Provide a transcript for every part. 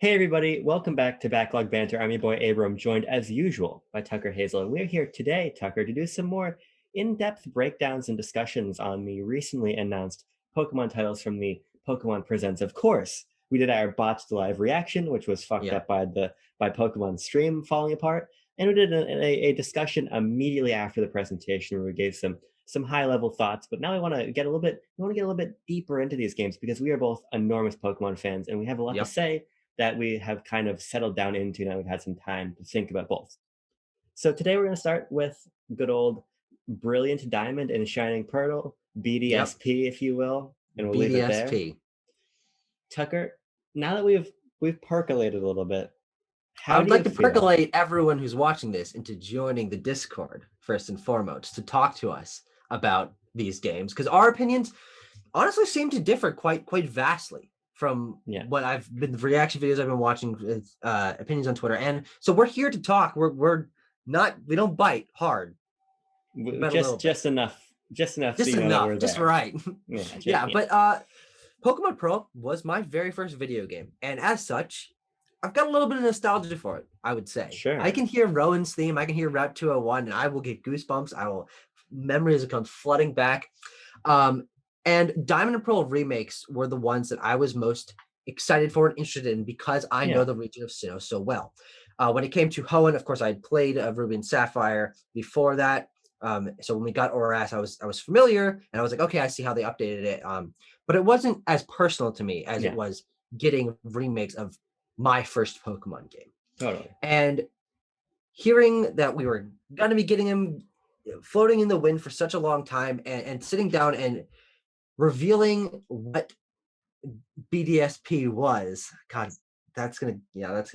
Hey everybody, welcome back to Backlog Banter. I'm your boy Abram, joined as usual by Tucker Hazel. And we're here today, Tucker, to do some more in-depth breakdowns and discussions on the recently announced Pokemon titles from the Pokemon Presents. Of course, we did our botched live reaction, which was fucked Yeah. up by Pokemon stream falling apart. And we did a discussion immediately after the presentation where we gave some high-level thoughts. But now we want to get a little bit deeper into these games because we are both enormous Pokemon fans and we have a lot to Yep. say that we have kind of settled down into now. We've had some time to think about both. So today we're going to start with good old Brilliant Diamond and Shining Pearl, Yep. BDSP, if you will, and we'll leave it there. BDSP. Tucker, now that we've percolated a little bit, I how would do like you to feel? percolate everyone who's watching this into joining the Discord first and foremost to talk to us about these games because our opinions honestly seem to differ quite vastly from Yeah, what I've been the reaction videos I've been watching, opinions on Twitter, and so we're here to talk. We don't bite hard. We bite a little just bit, just enough so just you know that enough, we're just there. right. Yeah, Yeah, yeah, but Pokemon Pro was my very first video game, and as such, I've got a little bit of nostalgia for it. I would say I sure. can hear Rowan's theme, I can hear Route 201, and I will get goosebumps. I will memories will come flooding back. Um, and Diamond and Pearl remakes were the ones that I was most excited for and interested in because I know Yeah, the region of Sinnoh so well. When it came to Hoenn, of course, I had played Ruby and Sapphire before that. So when we got Oras, I was familiar, and I was like, okay, I see how they updated it. But it wasn't as personal to me as it yeah, was getting remakes of my first Pokemon game. totally. And hearing that we were going to be getting him floating in the wind for such a long time and sitting down and revealing what BDSP was, God, that's gonna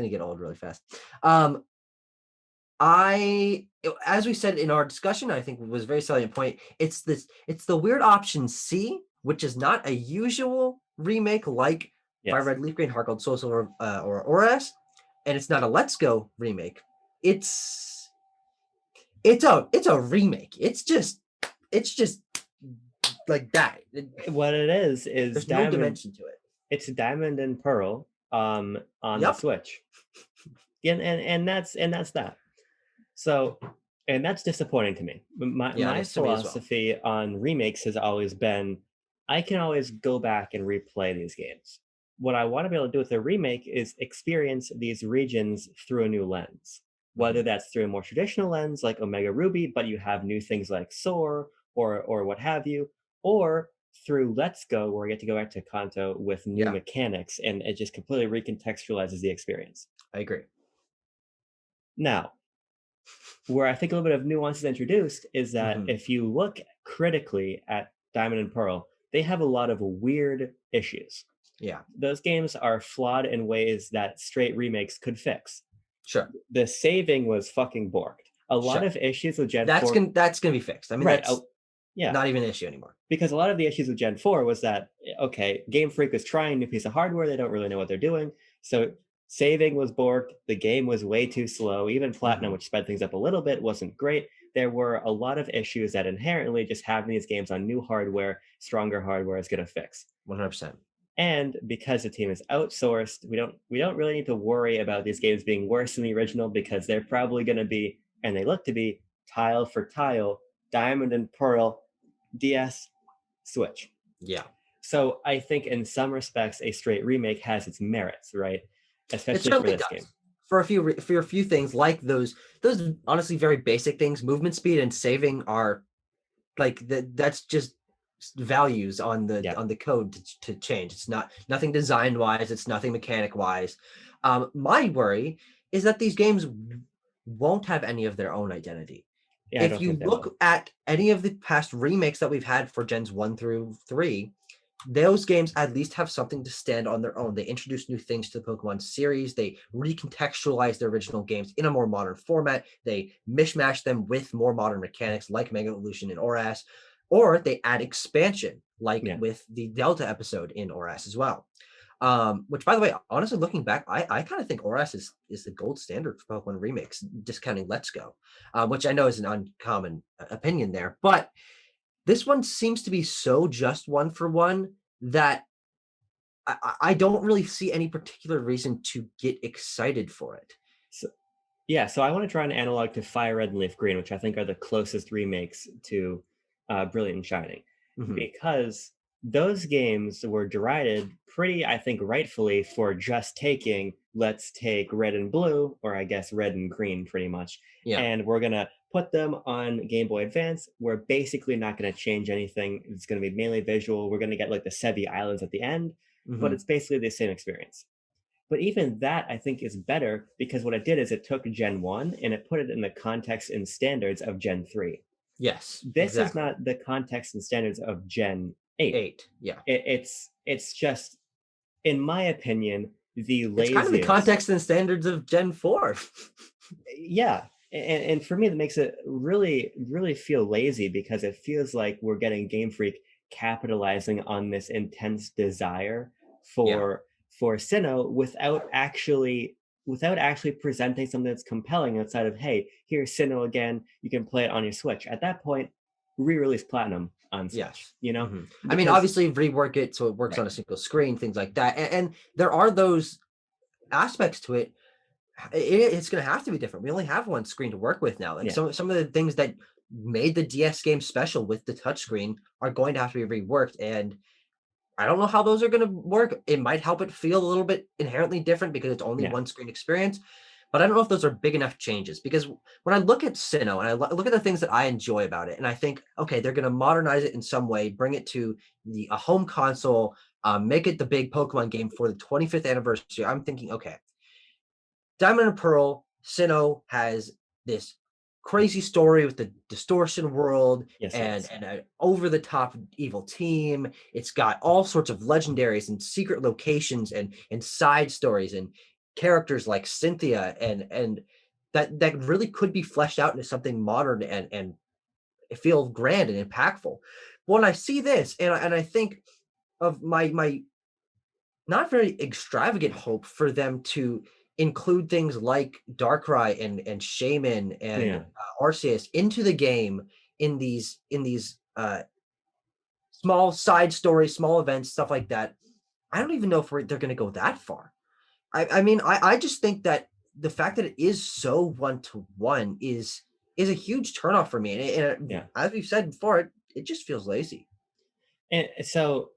get old really fast. Um, as we said in our discussion, I think was a very salient point. It's the weird option C, which is not a usual remake like Fire Yes. Red Leaf Green, Heart Gold, Soul Silver, or Oras, and it's not a Let's Go remake. It's it's a remake. It's just like that. What it is There's no Diamond. dimension to it. It's Diamond and Pearl on the Yep. Switch. And that's that. So, and that's disappointing to me. Yeah, it My is to me as well. philosophy on remakes has always been I can always go back and replay these games. What I want to be able to do with a remake is experience these regions through a new lens. Whether Mhm. that's through a more traditional lens like Omega Ruby, but you have new things like Soar or what have you, or through Let's Go, where I get to go back to Kanto with new Yeah, mechanics and it just completely recontextualizes the experience. I agree. Now, where I think a little bit of nuance is introduced is that Mhm. if you look critically at Diamond and Pearl, they have a lot of weird issues. Yeah, Those games are flawed in ways that straight remakes could fix. sure, The saving was fucking borked. A lot sure. of issues with Gen That's 4, gonna that's gonna be fixed. I mean, right? that's Yeah, not even an issue anymore. because a lot of the issues with Gen 4 was that okay, Game Freak was trying a new piece of hardware, they don't really know what they're doing. So saving was borked, the game was way too slow. Even Platinum, Mhm. which sped things up a little bit, wasn't great. There were a lot of issues that inherently just having these games on new hardware, stronger hardware is going to fix. 100%. And because the team is outsourced, we don't really need to worry about these games being worse than the original because they're probably going to be, and they look to be, tile for tile, Diamond and Pearl, DS, Switch. Yeah. So I think in some respects, a straight remake has its merits, right? It Especially for certainly this game. does. For a few things like those honestly very basic things, movement speed and saving are like that's just values Yeah, on the code to change. It's not nothing design wise, it's nothing mechanic wise. My worry is that these games won't have any of their own identity. yeah, I If don't you think they will. look at any of the past remakes that we've had for gens 1 through 3, those games at least have something to stand on their own. They introduce new things to the Pokemon series. They recontextualize the original games in a more modern format. They mishmash them with more modern mechanics like Mega Evolution and Oras, or they add expansion like Yeah, with the Delta episode in Oras as well. Which, by the way, honestly, looking back, I kind of think Oras is the gold standard for Pokemon remakes, discounting Let's Go, which I know is an uncommon opinion there. But this one seems to be so just one for one that I don't really see any particular reason to get excited for it. So, yeah, so I want to draw an analog to Fire Red and Leaf Green, which I think are the closest remakes to Brilliant and Shining, Mhm. because those games were derided pretty, I think, rightfully for just taking, let's take red and blue, or I guess red and green pretty much, Yeah. and we're going to put them on Game Boy Advance. We're basically not going to change anything. It's going to be mainly visual. We're going to get like the Sevi Islands at the end, but Mhm. it's basically the same experience. But even that I think is better because what it did is it took Gen 1 and it put it in the context and standards of Gen 3. Yes, This is exactly. not the context and standards of Gen 8. 8. Yeah. It's just, in my opinion, the It's kind of the laziest. context and standards of Gen 4. Yeah. And for me, that makes it really, really feel lazy because it feels like we're getting Game Freak capitalizing on this intense desire Yeah. for Sinnoh without actually presenting something that's compelling outside of, hey, here's Sinnoh again, you can play it on your Switch. At that point, re-release Platinum on Switch, Yes. Mhm. I mean, because obviously rework it so it works right, on a single screen, things like that. And there are those aspects to it. It's going to have to be different. We only have one screen to work with now. Like yeah, some of the things that made the DS game special with the touchscreen are going to have to be reworked. And I don't know how those are going to work. It might help it feel a little bit inherently different because it's only yeah, one screen experience. But I don't know if those are big enough changes because when I look at Sinnoh and look at the things that I enjoy about it, and I think, okay, they're going to modernize it in some way, bring it to a home console, make it the big Pokemon game for the 25th anniversary. I'm thinking, okay, Diamond and Pearl, Sinnoh has this crazy story with the distortion world yes, it and is. an over the top evil team. It's got all sorts of legendaries and secret locations and side stories and characters like Cynthia and that really could be fleshed out into something modern and feel grand and impactful. When I see this and I think of my not very extravagant hope for them to include things like Darkrai and Shaman and Yeah. Arceus into the game in these small side stories, small events, stuff like that. I don't even know if they're going to go that far. I mean, I just think that the fact that it is so one to one is a huge turnoff for me. And Yeah. as we've said before, it just feels lazy. And so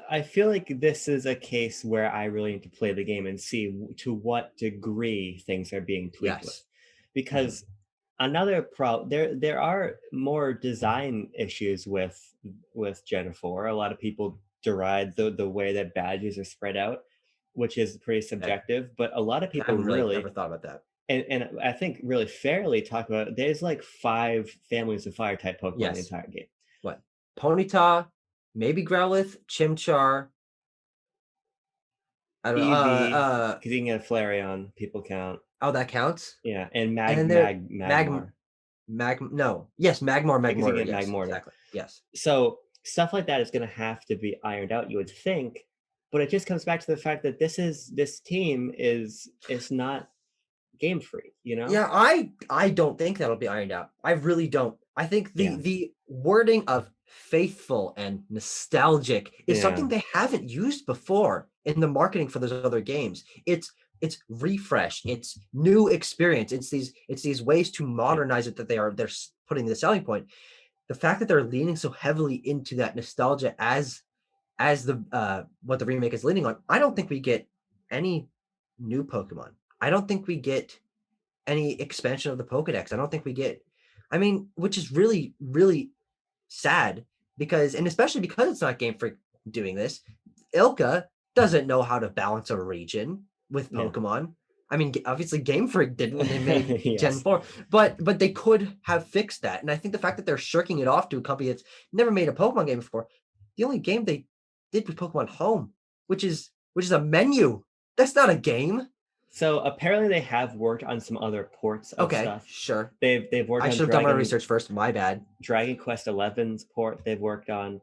I feel like this is a case where I really need to play the game and see to what degree things are being tweaked with, Yes. Mhm. because another problem there are more design issues with Gen 4. A lot of people deride the way that badges are spread out, which is pretty I subjective. But a lot of I people haven't really ever really, thought about that. and I think really fairly talk about there's like 5 families of fire type Pokemon in the Yes. entire game. What? Ponyta, maybe Growlithe, Chimchar. I don't know. Eevee, because you can get a Flareon, people count. Oh, that counts. Yeah, and And then there Magmar. No. Yes, Because you Magmortar. get Yes, Magmortar. exactly. Yes. So stuff like that is going to have to be ironed out, you would think, but it just comes back to the fact that this team is not Game Freak, you know? Yeah, I don't think that'll be ironed out. I really don't. I think Yeah, the wording of faithful and nostalgic is yeah, something they haven't used before in the marketing for those other games. It's refresh, it's new experience, it's these ways to yeah. modernize it that they're putting the selling point. The fact that they're leaning so heavily into that nostalgia as the what the remake is leaning on, I don't think we get any new Pokemon. I don't think we get any expansion of the Pokedex. I don't think we get, I mean, which is really, really sad because, and especially because it's not Game Freak doing this, Ilka doesn't know how to balance a region with Yeah. Pokemon. I mean, obviously Game Freak did when they made Gen Yes. 4, but they could have fixed that. And I think the fact that they're shirking it off to a company that's never made a Pokemon game before, the only game they did was Pokemon Home, which is a menu. That's not a game. So apparently they have worked on some other ports of Okay, stuff. sure. They've worked I on should have done my research first. My bad. Dragon Quest Eleven's port. Hmm. They've worked on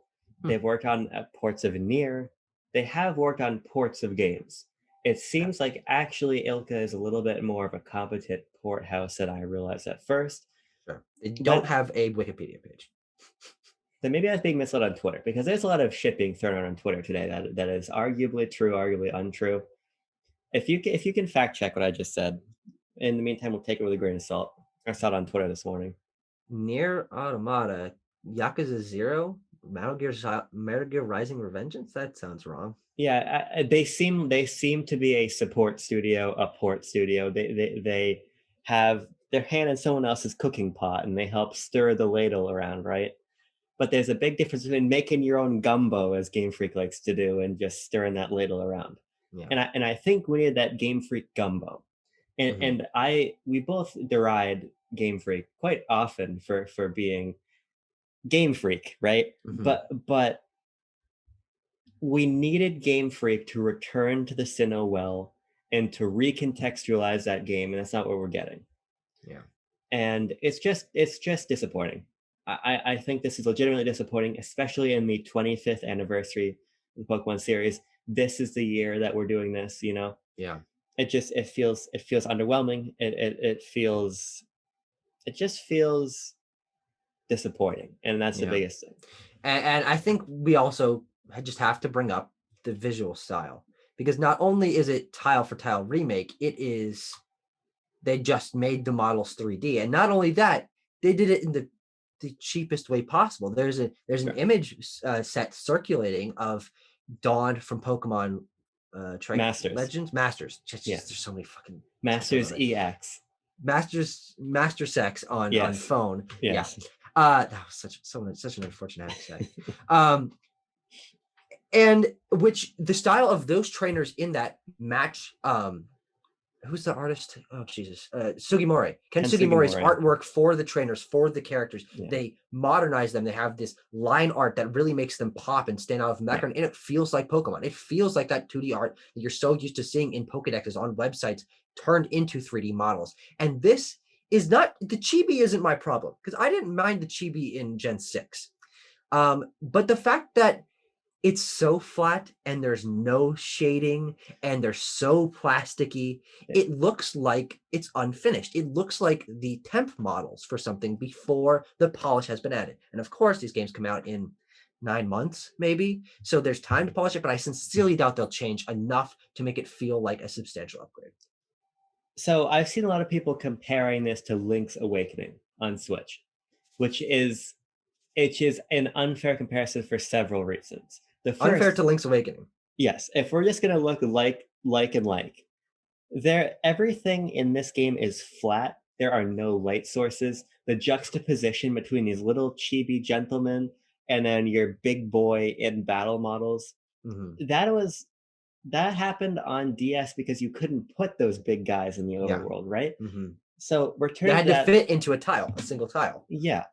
ports of Nier. They have worked on ports of games. It Yeah, seems like actually Ilka is a little bit more of a competent port house than I realized at first. sure. They don't But have a Wikipedia page. then maybe I was being misled on Twitter, because there's a lot of shit being thrown around on Twitter today that is arguably true, arguably untrue. If you can fact check what I just said, in the meantime, we'll take it with a grain of salt. I saw it on Twitter this morning. Near Automata, Yakuza 0, Metal Gear Rising Revengeance? That sounds wrong. Yeah, they seem to be a support studio, a port studio. They have their hand in someone else's cooking pot, and they help stir the ladle around, right? But there's a big difference between making your own gumbo, as Game Freak likes to do, and just stirring that ladle around. Yeah. And I think we need that Game Freak gumbo. And we both deride Game Freak quite often for being Game Freak, right? But we needed Game Freak to return to the Sinnoh well and to recontextualize that game, and that's not what we're getting. Yeah. And it's just disappointing. I think this is legitimately disappointing, especially in the 25th anniversary of the Pokemon series. This is the year that we're doing this, you know? Yeah. It feels underwhelming. It just feels disappointing, and that's the biggest thing. And I think we also just have to bring up the visual style, because not only is it tile for tile remake, they just made the models 3D, and not only that, they did it in the cheapest way possible. There's an image set circulating of Dawn from Pokemon Masters. There's so many fucking Masters EX. Master Sex on phone. Yes. Yeah. That was such an unfortunate say. And which the style of those trainers in that match, who's the artist? Oh Jesus, Sugimori. Ken Sugimori's artwork for the trainers, for the characters. Yeah. They modernize them. They have this line art that really makes them pop and stand out of the background, and it feels like Pokemon. It feels like that 2D art that you're so used to seeing in Pokedexes on websites turned into 3D models. And this is not, the chibi isn't my problem, because I didn't mind the chibi in Gen 6. But the fact that it's so flat and there's no shading and they're so plasticky, it looks like it's unfinished. It looks like the temp models for something before the polish has been added. And of course, these games come out in 9 months, maybe. So there's time to polish it, but I sincerely doubt they'll change enough to make it feel like a substantial upgrade. So I've seen a lot of people comparing this to Link's Awakening on Switch, which is an unfair comparison for several reasons. The first, unfair to Link's Awakening. Yes, if we're just gonna look like, everything in this game is flat. There are no light sources. The juxtaposition between these little chibi gentlemen and then your big boy in battle models, that happened on DS because you couldn't put those big guys in the overworld, right? So returning they had to fit into a single tile. Yeah,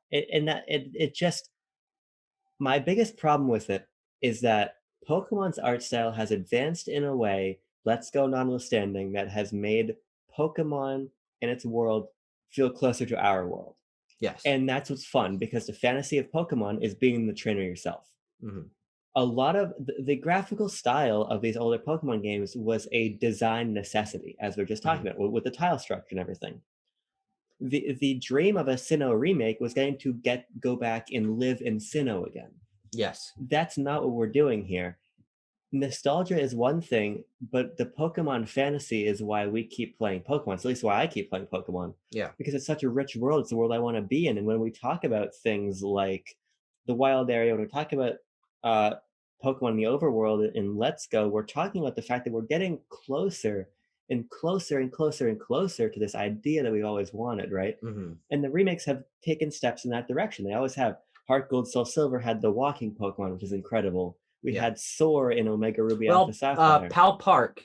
my biggest problem with it is that Pokemon's art style has advanced in a way, Let's Go notwithstanding, that has made Pokemon and its world feel closer to our world. Yes. And that's what's fun, because the fantasy of Pokemon is being the trainer yourself. A lot of the graphical style of these older Pokemon games was a design necessity, as we we're just talking about, with the tile structure and everything. The dream of a Sinnoh remake was going to go back and live in Sinnoh again. Yes. That's not what we're doing here. Nostalgia is one thing, but the Pokemon fantasy is why we keep playing Pokemon. It's at least why I keep playing Pokemon. Yeah. Because it's such a rich world. It's the world I want to be in. And when we talk about things like the wild area, when we talk about Pokemon in the overworld in Let's Go, we're talking about the fact that we're getting closer and closer and closer and closer to this idea that we've always wanted, right? And the remakes have taken steps in that direction. They always have. Heart Gold, Soul Silver had the walking Pokemon, which is incredible. We had Soar in Omega Ruby Alpha Sapphire. Pal Park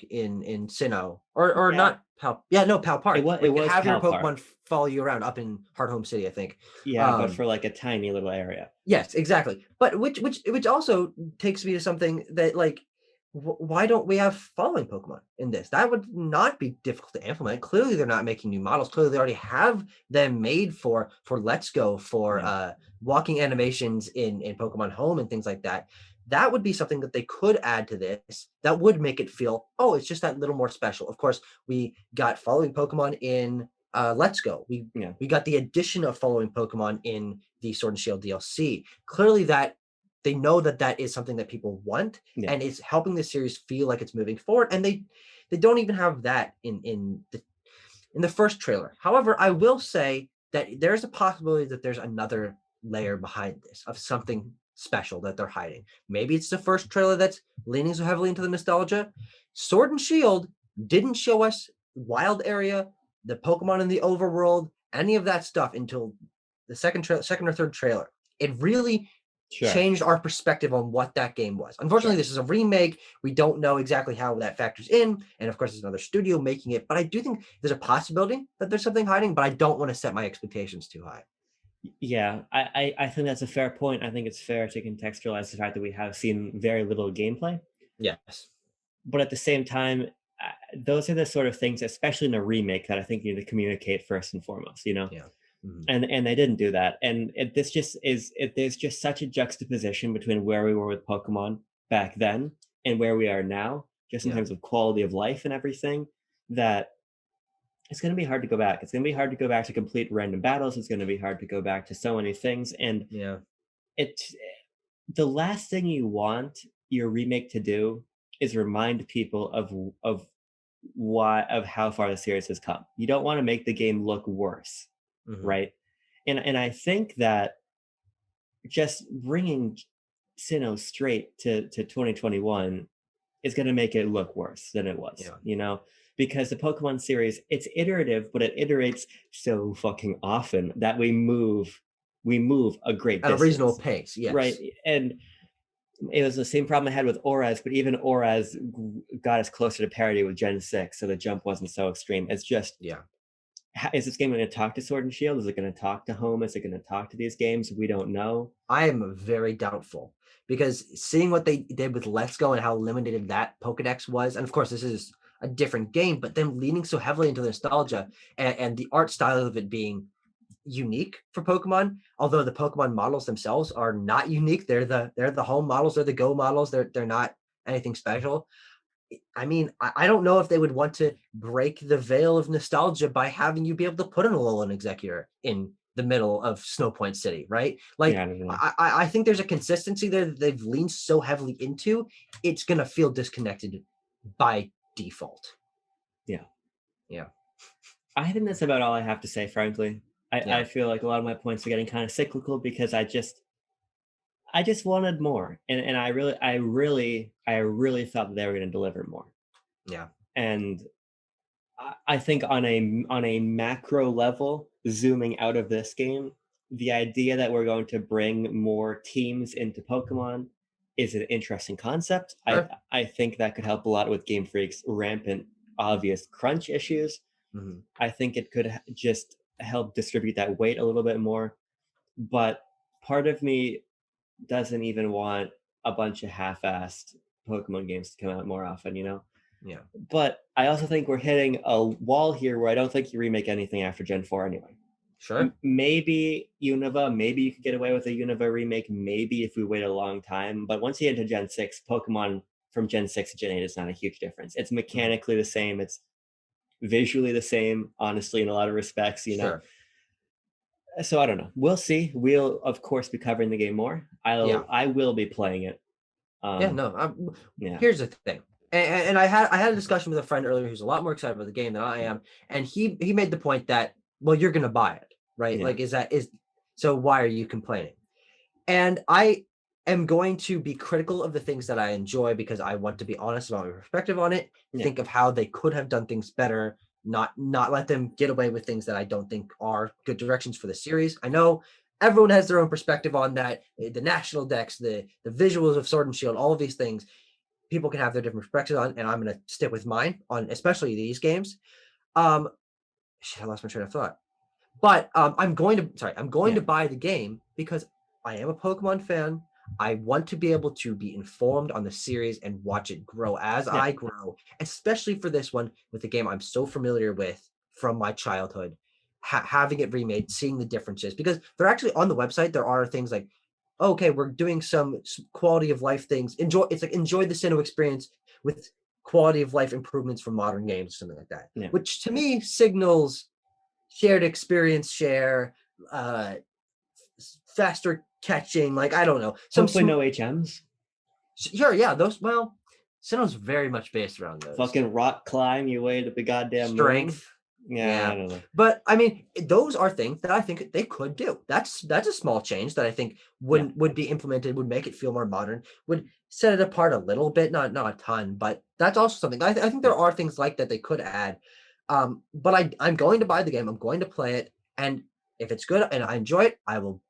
in Sinnoh, or not Pal. Yeah, no, Pal Park. It was have Pal your Pokemon Park. Follow you around up in Heart Home City, I think. Yeah, but for like a tiny little area. Yes, exactly. But which also takes me to something that, like, why don't we have following Pokemon in this? That would not be difficult to implement. Clearly, they're not making new models. Clearly, they already have them made for Let's Go, for walking animations in Pokemon Home and things like that. That would be something that they could add to this that would make it feel, oh, it's just that little more special. Of course, we got following Pokemon in Let's Go. Yeah. We got the addition of following Pokemon in the Sword and Shield DLC. Clearly, that they know that that is something that people want, Yeah. and it's helping the series feel like it's moving forward. And they don't even have that in the first trailer. However, I will say that there's a possibility that there's another layer behind this of something special that they're hiding. Maybe it's the first trailer that's leaning so heavily into the nostalgia. Sword and Shield didn't show us wild area, the Pokemon in the overworld, any of that stuff until the second or third trailer. It really changed our perspective on what that game was. Unfortunately, this is a remake. We don't know exactly how that factors in. And of course, there's another studio making it. But I do think there's a possibility that there's something hiding, but I don't want to set my expectations too high. Yeah, I think that's a fair point. I think it's fair to contextualize the fact that we have seen very little gameplay. Yes. But at the same time, those are the sort of things, especially in a remake, that I think you need to communicate first and foremost, you know? Yeah. Mm-hmm. And they didn't do that. And there's just such a juxtaposition between where we were with Pokemon back then and where we are now, just in terms of quality of life and everything, that it's going to be hard to go back. It's going to be hard to go back to complete random battles. It's going to be hard to go back to so many things. And the last thing you want your remake to do is remind people of how far the series has come. You don't want to make the game look worse, right? And I think that just bringing Sinnoh straight to 2021 is going to make it look worse than it was, you know? Because the Pokemon series, it's iterative, but it iterates so fucking often that we move a great distance. At a reasonable pace, yes. Right. And it was the same problem I had with ORAS, but even ORAS got us closer to parity with Gen 6, so the jump wasn't so extreme. It's just, is this game going to talk to Sword and Shield? Is it going to talk to Home? Is it going to talk to these games? We don't know. I am very doubtful, because seeing what they did with Let's Go and how limited that Pokedex was, and of course this is a different game, but them leaning so heavily into the nostalgia and the art style of it being unique for Pokemon, although the Pokemon models themselves are not unique. They're the home models, they're the Go models, they're not anything special. I mean, I don't know if they would want to break the veil of nostalgia by having you be able to put an Alolan Executor in the middle of Snowpoint City, right? Like, I think there's a consistency there that they've leaned so heavily into, it's gonna feel disconnected by default. Yeah. I think that's about all I have to say, frankly. I feel like a lot of my points are getting kind of cyclical because I just wanted more, and I really thought that they were going to deliver more. Yeah. And I think on a macro level, zooming out of this game, the idea that we're going to bring more teams into Pokemon is an interesting concept. Sure. I think that could help a lot with Game Freak's rampant, obvious crunch issues. I think it could just help distribute that weight a little bit more. But part of me doesn't even want a bunch of half-assed Pokemon games to come out more often, you know? Yeah. But I also think we're hitting a wall here where I don't think you remake anything after Gen 4 anyway. Sure. Maybe Unova, maybe you could get away with a Unova remake, maybe if we wait a long time. But once you get into Gen 6, Pokemon from Gen 6 to Gen 8 is not a huge difference. It's mechanically the same. It's visually the same, honestly, in a lot of respects, you know. So I don't know. We'll see. We'll of course be covering the game more. I will be playing it. Here's the thing. And I had a discussion with a friend earlier who's a lot more excited about the game than I am, and he made the point that, well, you're gonna buy it, right? Like, so why are you complaining? And I am going to be critical of the things that I enjoy because I want to be honest about my perspective on it. Think of how they could have done things better, not let them get away with things that I don't think are good directions for the series. I know everyone has their own perspective on that. The national decks, the visuals of Sword and Shield, all of these things, people can have their different perspectives on, and I'm going to stick with mine on especially these games. I lost my train of thought. But I'm going to buy the game because I am a Pokemon fan. I want to be able to be informed on the series and watch it grow as I grow, especially for this one with the game I'm so familiar with from my childhood, having it remade, seeing the differences, because they're actually on the website. There are things like, okay, we're doing some quality of life things. Enjoy the Sinnoh experience with quality of life improvements from modern games, something like that, which to me signals shared experience, faster catching. Like I don't know, Hopefully no HMs. Sure, yeah, those. Well, Sinnoh's very much based around those. Fucking rock climb your way to the goddamn Strength. moon. Yeah, I don't know. But I mean, those are things that I think they could do. That's a small change that I think would be implemented, would make it feel more modern, would set it apart a little bit, not a ton, but that's also something. I think there are things like that they could add. But I'm going to buy the game. I'm going to play it, and if it's good and I enjoy it, I will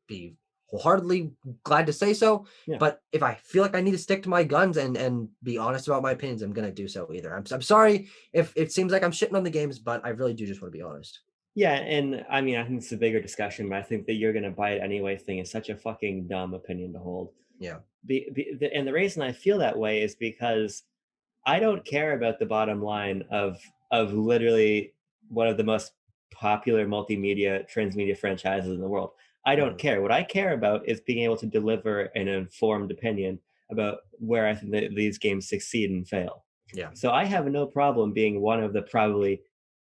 be wholeheartedly glad to say so. Yeah. But if I feel like I need to stick to my guns and be honest about my opinions, I'm gonna do so either. I'm sorry if it seems like I'm shitting on the games, but I really do just want to be honest. Yeah, and I mean, I think it's a bigger discussion, but I think that you're gonna buy it anyway thing is such a fucking dumb opinion to hold. Yeah. And the reason I feel that way is because I don't care about the bottom line of literally one of the most popular multimedia transmedia franchises in the world. I don't care. What I care about is being able to deliver an informed opinion about where I think that these games succeed and fail. Yeah. So I have no problem being one of the probably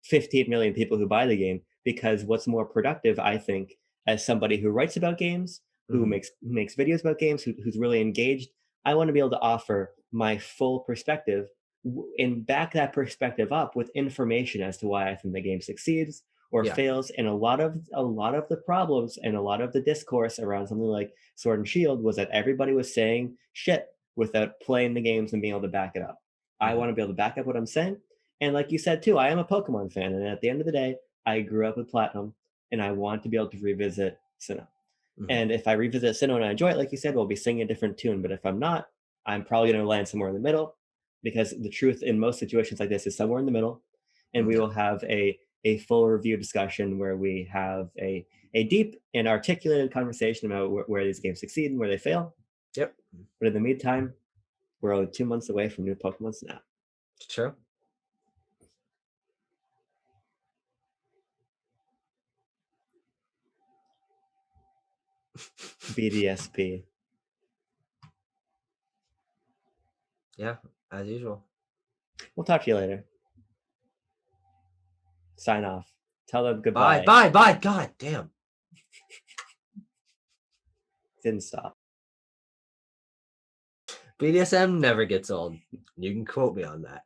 15 million people who buy the game, because what's more productive, I think, as somebody who writes about games, who makes videos about games, who's really engaged, I want to be able to offer my full perspective and back that perspective up with information as to why I think the game succeeds or fails. And a lot of the problems and a lot of the discourse around something like Sword and Shield was that everybody was saying shit without playing the games and being able to back it up. I want to be able to back up what I'm saying. And like you said too, I am a Pokemon fan, and at the end of the day, I grew up with Platinum, and I want to be able to revisit Sinnoh. And if I revisit Sinnoh and I enjoy it, like you said, we'll be singing a different tune. But if I'm not, I'm probably going to land somewhere in the middle, because the truth in most situations like this is somewhere in the middle. And we will have a full review discussion where we have a deep and articulated conversation about where these games succeed and where they fail. Yep. But in the meantime, we're only 2 months away from new Pokemon Snap. It's true. BDSP. Yeah, as usual. We'll talk to you later. Sign off. Tell them goodbye. Bye. God damn. Didn't stop. BDSM never gets old. You can quote me on that.